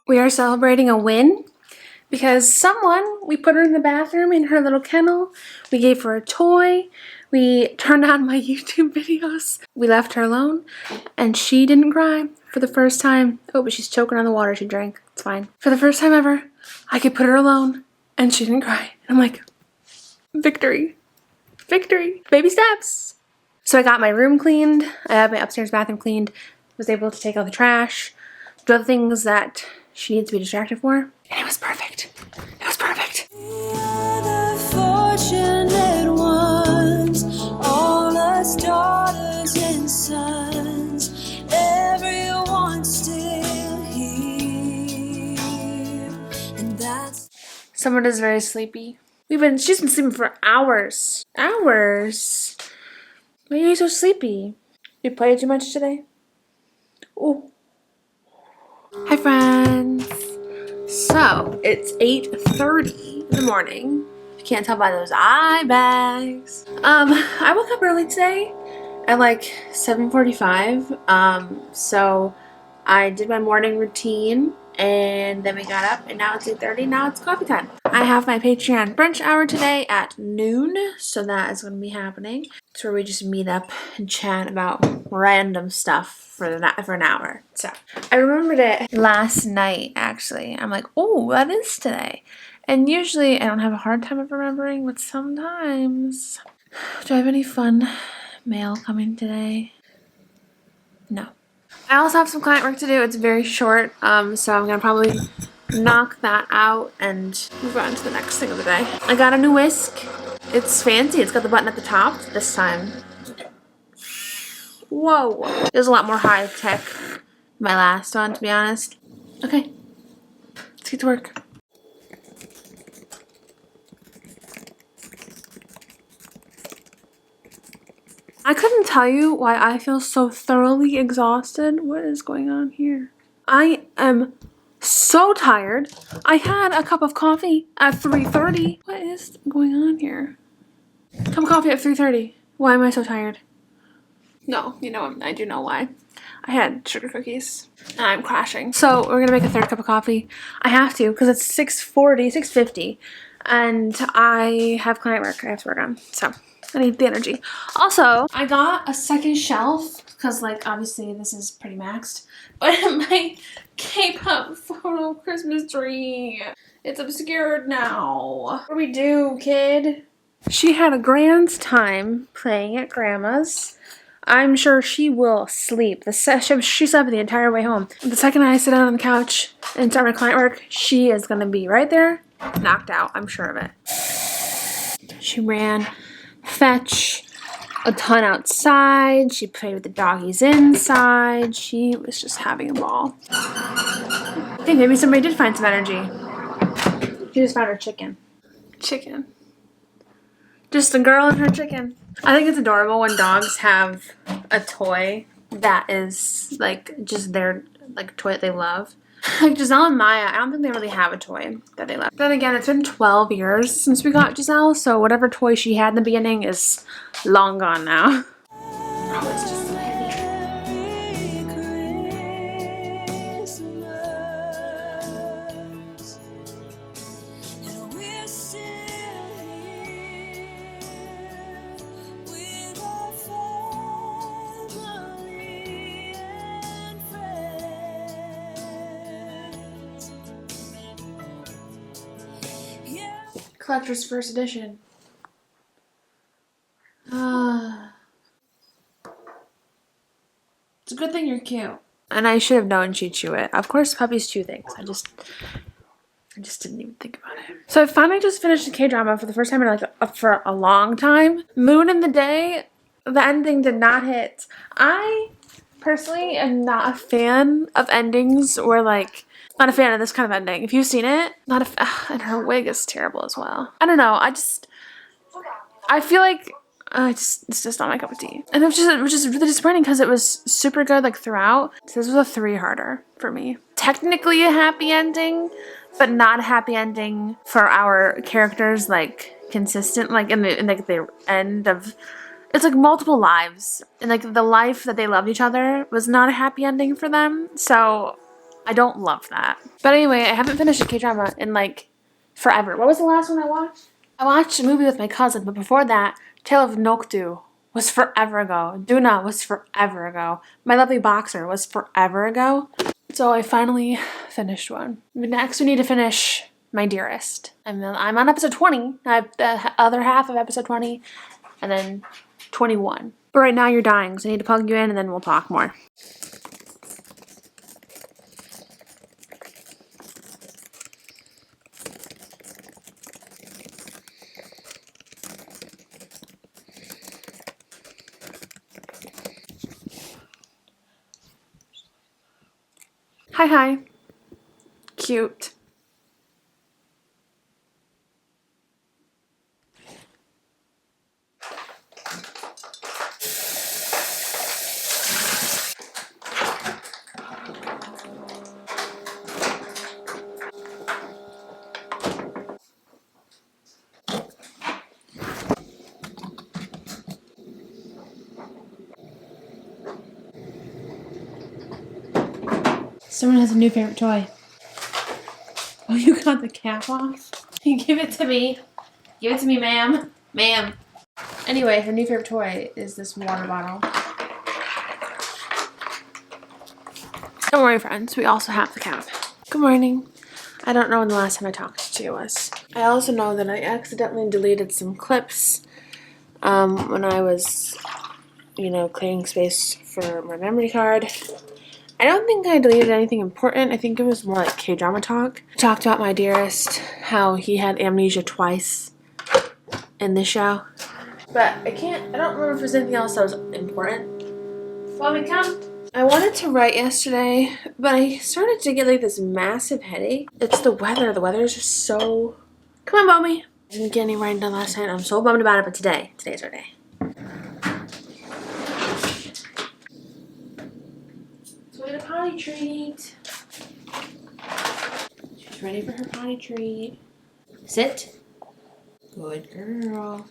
We are celebrating a win because we put her in the bathroom in her little kennel. We gave her a toy. We turned on my YouTube videos. We left her alone and she didn't cry for the first time. Oh, but she's choking on the water she drank. It's fine. For the first time ever, I could put her alone and she didn't cry. And I'm like, victory. Victory. Baby steps. So I got my room cleaned. I had my upstairs bathroom cleaned. Was able to take out the trash. Do other things that she needs to be distracted for. And it was perfect. It was perfect. We are the fortunate ones, all us daughters and sons, everyone still here, and that's... Someone is very sleepy. She's been sleeping for hours. Hours. Why are you so sleepy? You played too much today? Oh. Hi friends. So it's 8:30 in the morning. You can't tell by those eye bags. I woke up early today at like 7:45. So I did my morning routine and then we got up and now it's 8:30. Now it's coffee time. I have my Patreon brunch hour today at noon, so that is going to be happening. It's where we just meet up and chat about random stuff for an hour. So I remembered it last night actually. I'm like, oh, that is today. And usually I don't have a hard time of remembering, but sometimes. Do I have any fun mail coming today? No. I also have some client work to do. It's very short, so I'm gonna probably knock that out and move on to the next thing of the day. I got a new whisk. It's fancy. It's got the button at the top this time. Whoa. There's a lot more high tech than my last one, to be honest. Okay. Let's get to work. I couldn't tell you why I feel so thoroughly exhausted. What is going on here? I am so tired. I had a cup of coffee at 3:30. What is going on here? Cup of coffee at 3:30. Why am I so tired? No, you know, I do know why. I had sugar cookies and I'm crashing. So we're gonna make a third cup of coffee. I have to because it's 6:50 and I have client work I have to work on. So I need the energy. Also, I got a second shelf because, like, obviously this is pretty maxed. But my K-pop photo Christmas tree, it's obscured now. What do we do, kid? She had a grand time playing at Grandma's. I'm sure she will sleep. She slept the entire way home. The second I sit down on the couch and start my client work, she is going to be right there, knocked out. I'm sure of it. She ran fetch a ton outside. She played with the doggies inside. She was just having a ball. I think maybe somebody did find some energy. She just found her chicken. Chicken. Just a girl and her chicken. I think it's adorable when dogs have a toy that is like just their like toy that they love. Like Giselle and Maya, I don't think they really have a toy that they love. Then again, it's been 12 years since we got Giselle, so whatever toy she had in the beginning is long gone now. Oh, it's just so heavy. Collector's First Edition. It's a good thing you're cute. And I should have known she'd chew it. Of course, puppies chew things. I just didn't even think about it. So I finally just finished the K-drama for the first time in like for a long time. Moon in the Day, the ending did not hit. I personally am not a fan of endings where like, not a fan of this kind of ending. If you've seen it, and her wig is terrible as well. I don't know. I feel like it's just not my cup of tea. And it was just really disappointing because it was super good like throughout. So this was a 3-harder for me. Technically a happy ending, but not a happy ending for our characters, like consistent, like in the end of, it's like multiple lives. And like the life that they loved each other was not a happy ending for them. So I don't love that. But anyway, I haven't finished a K-drama in like forever. What was the last one I watched? I watched a movie with my cousin, but before that, Tale of Nokdu was forever ago. Duna was forever ago. My Lovely Boxer was forever ago. So I finally finished one. Next, we need to finish My Dearest. I'm on episode 20. I have the other half of episode 20, and then 21. But right now you're dying, so I need to plug you in, and then we'll talk more. Hi. Cute. Someone has a new favorite toy. Oh, you got the cap off? Give it to me. Give it to me, ma'am. Ma'am. Anyway, her new favorite toy is this water bottle. Don't worry, friends. We also have the cap. Good morning. I don't know when the last time I talked to you was. I also know that I accidentally deleted some clips when I was, clearing space for my memory card. I don't think I deleted anything important. I think it was more like K-drama talk. I talked about My Dearest, how he had amnesia twice in this show. But I don't remember if there's anything else that was important. Mommy, come. I wanted to write yesterday, but I started to get like this massive headache. It's the weather. The weather is just so... Come on, Mommy. I didn't get any writing done last night. I'm so bummed about it, but today's our day. A potty treat. She's ready for her potty treat. Sit. Good girl.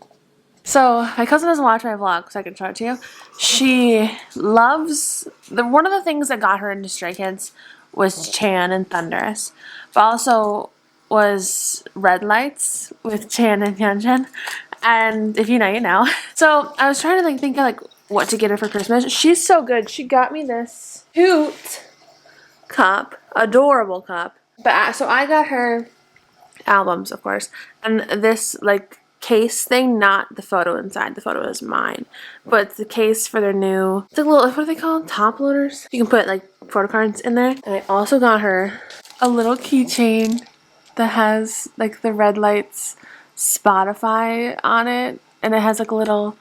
So my cousin doesn't watch my vlog, so I can show it to you. She loves one of the things that got her into Stray Kids was Chan and Thunderous, but also was Red Lights with Chan and Hyunjin. And if you know, you know. So I was trying to think of what to get her for Christmas. She's so good. She got me this cute cup, adorable cup. But so I got her albums, of course, and this case thing, not the photo inside. The photo is mine, but it's the case for their new. It's like little, what are they called? Top loaders. You can put photo cards in there. And I also got her a little keychain that has the Red Lights Spotify on it, and it has a little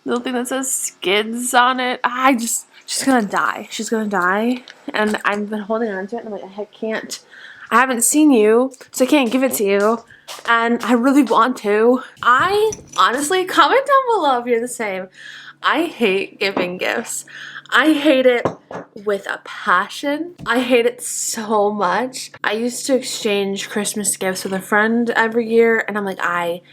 thing that says Skids on it. She's gonna die. She's gonna die, and I've been holding on to it, and I'm I haven't seen you, so I can't give it to you, and I really want to. I honestly, comment down below if you're the same. I hate giving gifts. I hate it with a passion. I hate it so much. I used to exchange Christmas gifts with a friend every year, and I'm like, I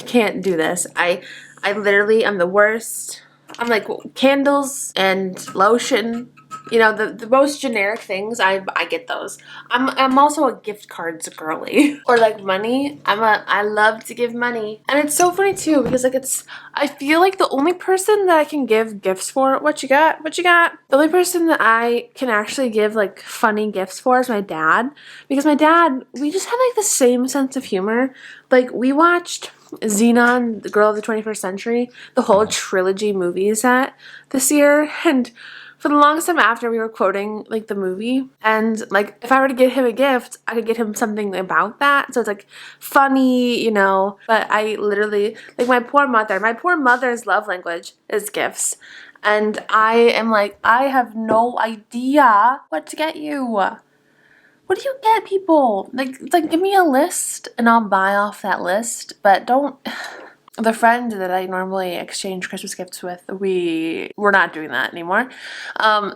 can't do this. I literally am the worst. I'm candles and lotion, the most generic things. I get those. I'm also a gift cards girly. Or money. I love to give money. And it's so funny too because I feel like the only person that I can give gifts for, what you got? The only person that I can actually give funny gifts for is my dad. Because my dad, we just have the same sense of humor. We watched Xenon, the Girl of the 21st Century, the whole trilogy movie set this year, and for the longest time after we were quoting the movie, and if I were to get him a gift, I could get him something about that, so it's funny, but I literally, my poor mother's love language is gifts, and I am I have no idea what to get you. What do you get people? Give me a list and I'll buy off that list, but don't. The friend that I normally exchange Christmas gifts with, we're not doing that anymore.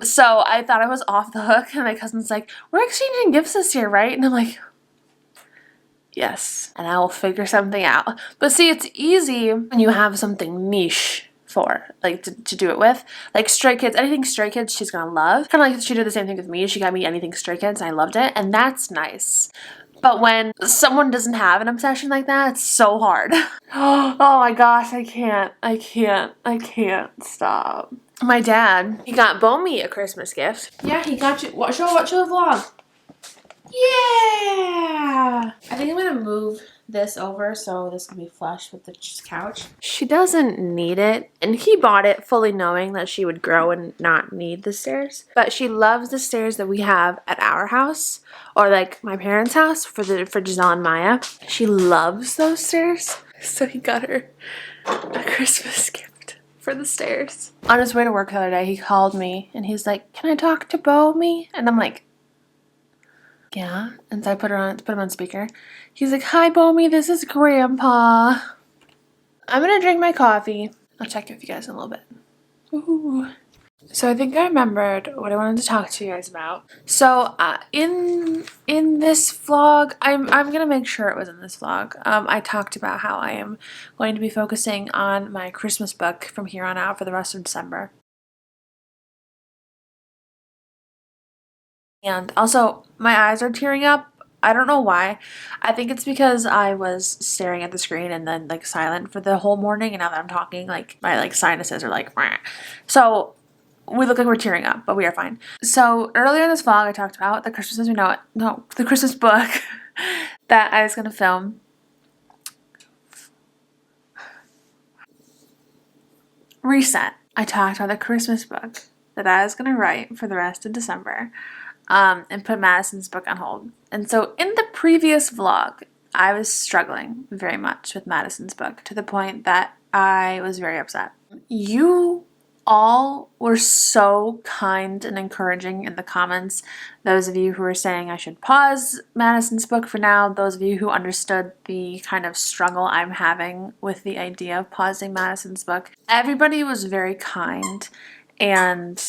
So I thought I was off the hook, and my cousin's we're exchanging gifts this year, right? And I'm yes, and I will figure something out. But see, it's easy when you have something niche for, like, to do it with. Like, Stray Kids, anything Stray Kids she's gonna love. Kind of like she did the same thing with me. She got me anything Stray Kids and I loved it, and that's nice. But when someone doesn't have an obsession like that, it's so hard. Oh my gosh, I can't stop. My dad, he got Bomi a Christmas gift. Yeah, he got you, show the vlog. Yeah! I think I'm gonna move this over so this can be flush with the couch. She doesn't need it, and he bought it fully knowing that she would grow and not need the stairs. But she loves the stairs that we have at our house, or like my parents' house for Giselle and Maya. She loves those stairs, so he got her a Christmas gift for the stairs. On his way to work the other day, he called me and he's like, "Can I talk to Bomi?" And I'm like, "Yeah." And so I put him on speaker. He's like, "Hi, Bomi, this is Grandpa." I'm gonna drink my coffee. I'll check in with you guys in a little bit. Ooh. So I think I remembered what I wanted to talk to you guys about. So in this vlog, I'm gonna make sure it was in this vlog. I talked about how I am going to be focusing on my Christmas book from here on out for the rest of December. And also, my eyes are tearing up. I don't know why. I think it's because I was staring at the screen and then like silent for the whole morning, and now that I'm talking, like my like sinuses are like meh. So we look like we're tearing up, but we are fine. So earlier in this vlog, I talked about the Christmas the Christmas book that I was gonna film. Reset. I talked about the Christmas book that I was gonna write for the rest of December. And put Madison's book on hold. And so in the previous vlog, I was struggling very much with Madison's book to the point that I was very upset. You all were so kind and encouraging in the comments. Those of you who were saying I should pause Madison's book for now, those of you who understood the kind of struggle I'm having with the idea of pausing Madison's book. Everybody was very kind and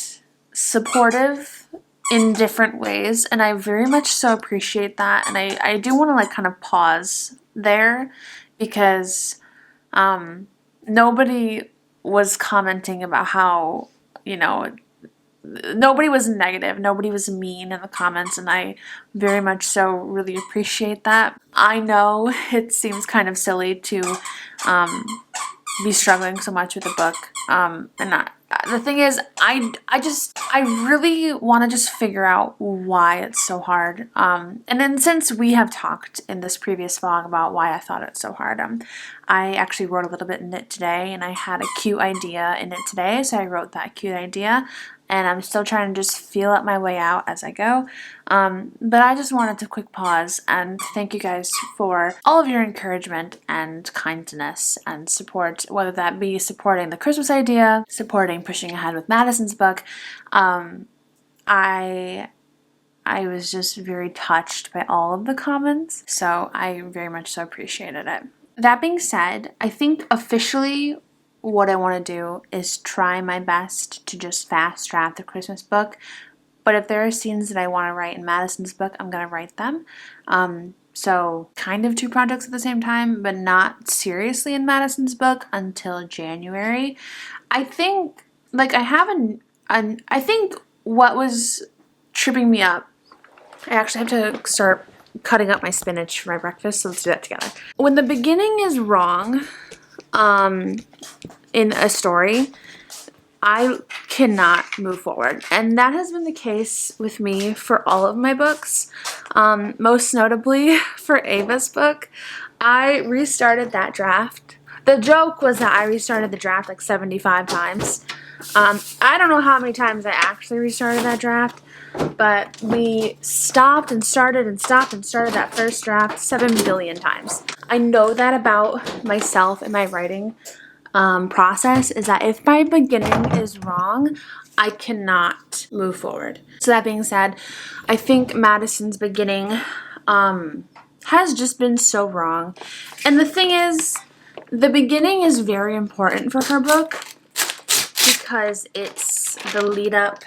supportive in different ways, and I very much so appreciate that. And I do want to like kind of pause there because nobody was commenting about how, you know, nobody was negative, nobody was mean in the comments, and I very much so really appreciate that. I know it seems kind of silly to be struggling so much with the book, and the thing is, I really want to just figure out why it's so hard. And then since we have talked in this previous vlog about why I thought it's so hard, I actually wrote a little bit in it today, and I had a cute idea in it today, so I wrote that cute idea. And I'm still trying to just feel out my way out as I go. But I just wanted to quick pause and thank you guys for all of your encouragement and kindness and support, whether that be supporting the Christmas idea, supporting pushing ahead with Madison's book. I was just very touched by all of the comments, so I very much so appreciated it. That being said, I think officially what I want to do is try my best to just fast draft the Christmas book. But if there are scenes that I want to write in Madison's book, I'm going to write them. So kind of two projects at the same time, but not seriously in Madison's book until January. I think, like, I think what was tripping me up, I actually have to start cutting up my spinach for my breakfast, so let's do that together. When the beginning is wrong, in a story, I cannot move forward. And that has been the case with me for all of my books. Most notably for Ava's book. I restarted that draft. The joke was that I restarted the draft like 75 times. I don't know how many times I actually restarted that draft, but we stopped and started and stopped and started that first draft 7 billion times. I know that about myself and my writing process, is that if my beginning is wrong, I cannot move forward. So that being said, I think Madison's beginning has just been so wrong. And the thing is, the beginning is very important for her book because it's the lead up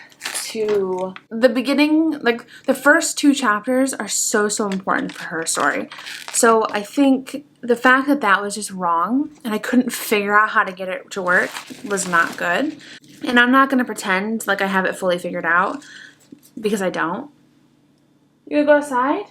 to the beginning, like the first 2 chapters are so important for her story. So I think the fact that that was just wrong and I couldn't figure out how to get it to work was not good. And I'm not going to pretend like I have it fully figured out because I don't. You gonna go outside?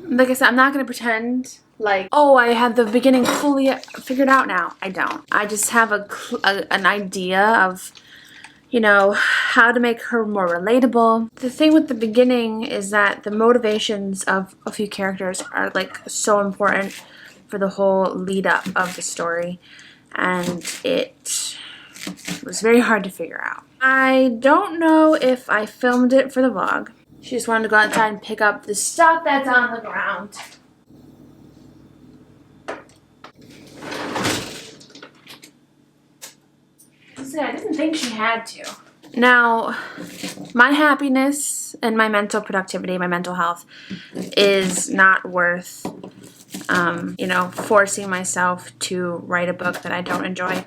Like I said, I'm not going to pretend like, oh, I have the beginning fully figured out now. I don't. I just have an idea of, you know, how to make her more relatable. The thing with the beginning is that the motivations of a few characters are like so important for the whole lead up of the story, and it was very hard to figure out. I don't know if I filmed it for the vlog. She just wanted to go outside and pick up the stuff that's on the ground. I didn't think she had to. Now, my happiness and my mental productivity, my mental health, is not worth, you know, forcing myself to write a book that I don't enjoy.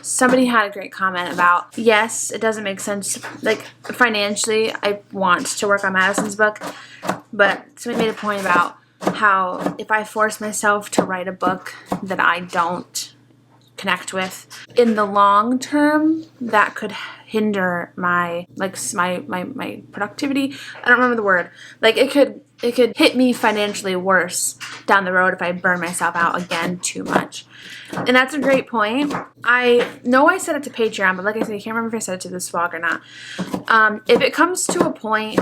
Somebody had a great comment about, yes, it doesn't make sense, like, financially, I want to work on Madison's book, but somebody made a point about how if I force myself to write a book that I don't connect with, in the long term, that could hinder my, like, my productivity. I don't remember the word. Like, it could hit me financially worse down the road if I burn myself out again too much. And that's a great point. I know I said it to Patreon, but like I said, I can't remember if I said it to this vlog or not. If it comes to a point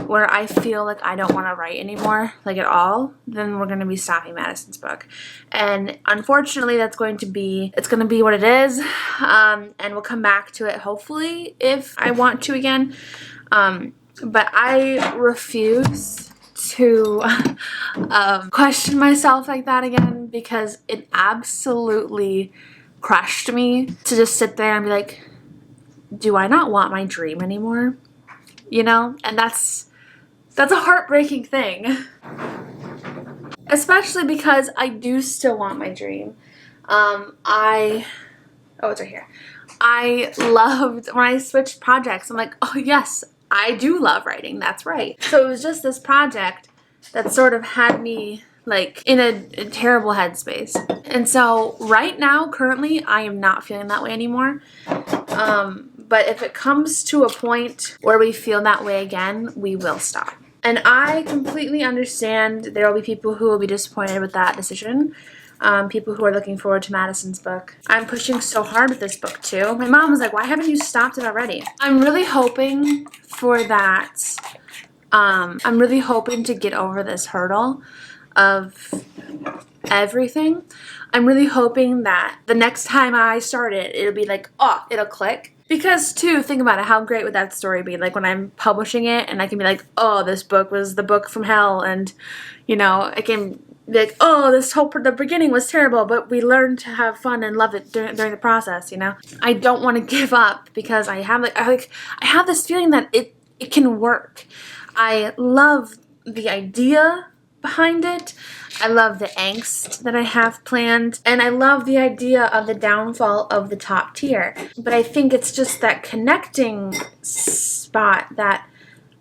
where I feel like I don't want to write anymore, like at all, then we're going to be stopping Madison's book. And unfortunately, it's going to be what it is. And we'll come back to it, hopefully, if I want to again. But I refuse to question myself like that again, because it absolutely crushed me to just sit there and be like, do I not want my dream anymore? You know, and that's a heartbreaking thing, especially because I do still want my dream. Oh, it's right here. I loved when I switched projects. I'm like, oh yes, I do love writing. That's right. So it was just this project that sort of had me like in a terrible headspace. And so right now, currently, I am not feeling that way anymore. But if it comes to a point where we feel that way again, we will stop. And I completely understand there will be people who will be disappointed with that decision. People who are looking forward to Madison's book. I'm pushing so hard with this book too. My mom was like, why haven't you stopped it already? I'm really hoping for that. I'm really hoping to get over this hurdle of everything. I'm really hoping that the next time I start it, it'll be like, oh, it'll click. Because, too, think about it, how great would that story be? Like, when I'm publishing it, and I can be like, oh, this book was the book from hell, and, you know, I can be like, oh, the beginning was terrible, but we learned to have fun and love it during the process, you know? I don't want to give up, because I have this feeling that it can work. I love the idea behind it. I love the angst that I have planned, and I love the idea of the downfall of the top tier. But I think it's just that connecting spot that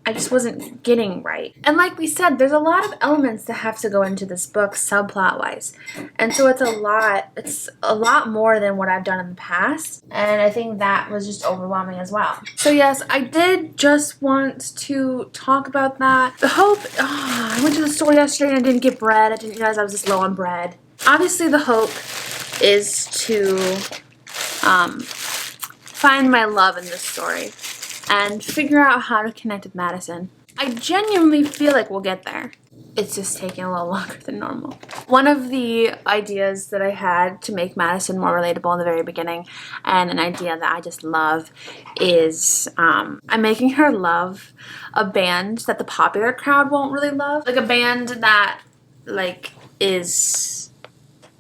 I just wasn't getting right. And like we said, there's a lot of elements that have to go into this book subplot-wise. And so it's a lot more than what I've done in the past. And I think that was just overwhelming as well. So yes, I did just want to talk about that. The hope, I went to the store yesterday and I didn't get bread. I didn't realize I was just low on bread. Obviously the hope is to find my love in this story and figure out how to connect with Madison. I genuinely feel like we'll get there. It's just taking a little longer than normal. One of the ideas that I had to make Madison more relatable in the very beginning, and an idea that I just love, is I'm making her love a band that the popular crowd won't really love. Like a band that like is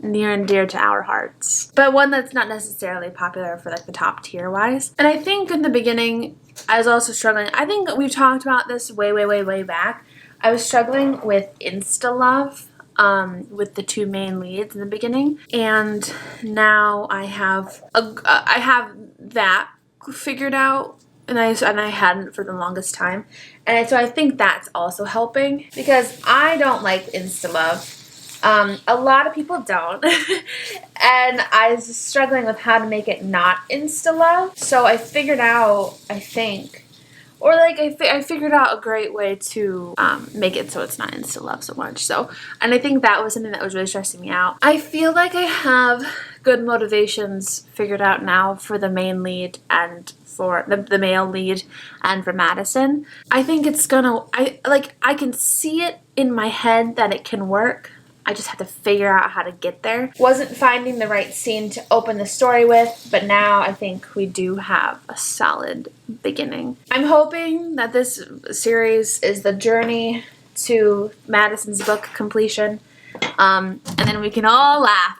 near and dear to our hearts, but one that's not necessarily popular for like the top tier wise. And I think in the beginning I was also struggling. I think we've talked about this way back. I was struggling with insta love with the two main leads in the beginning, and now I have that figured out, and I hadn't for the longest time, and so I think that's also helping because I don't like insta love. A lot of people don't, and I was struggling with how to make it not insta love. So I figured out, I think, or like I figured out a great way to make it so it's not insta love so much. So, and I think that was something that was really stressing me out. I feel like I have good motivations figured out now for the main lead and for the male lead and for Madison. I think it's gonna, I can see it in my head that it can work. I just had to figure out how to get there. Wasn't finding the right scene to open the story with, but now I think we do have a solid beginning. I'm hoping that this series is the journey to Madison's book completion, and then we can all laugh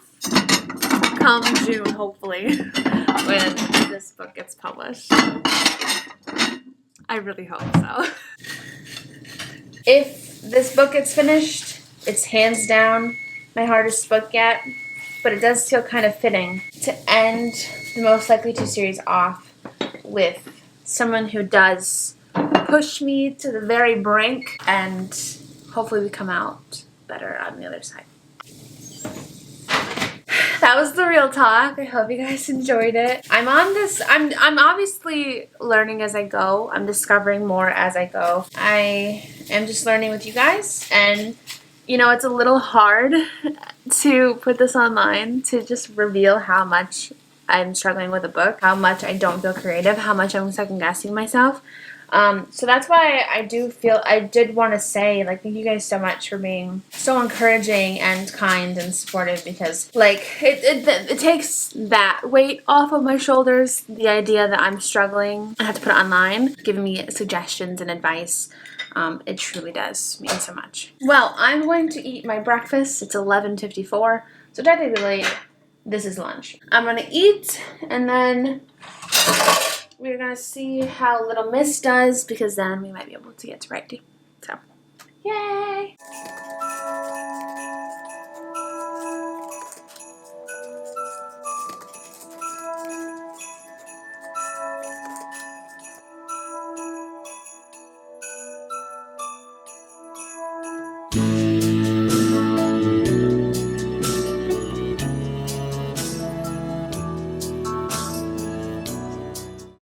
come June, hopefully, when this book gets published. I really hope so. If this book gets finished, it's hands down my hardest book yet, but it does feel kind of fitting to end the Most Likely To series off with someone who does push me to the very brink, and hopefully we come out better on the other side. That was the real talk. I hope you guys enjoyed it. I'm obviously learning as I go. I'm discovering more as I go. I am just learning with you guys, and you know, it's a little hard to put this online, to just reveal how much I'm struggling with a book, how much I don't feel creative, how much I'm second guessing myself. So that's why I did want to say, like, thank you guys so much for being so encouraging and kind and supportive, because, like, it takes that weight off of my shoulders, the idea that I'm struggling. I have to put it online, giving me suggestions and advice. It truly does mean so much. Well, I'm going to eat my breakfast. It's 11:54, so technically this is lunch. I'm going to eat, and then we're going to see how Little Miss does, because then we might be able to get to writing. So, yay!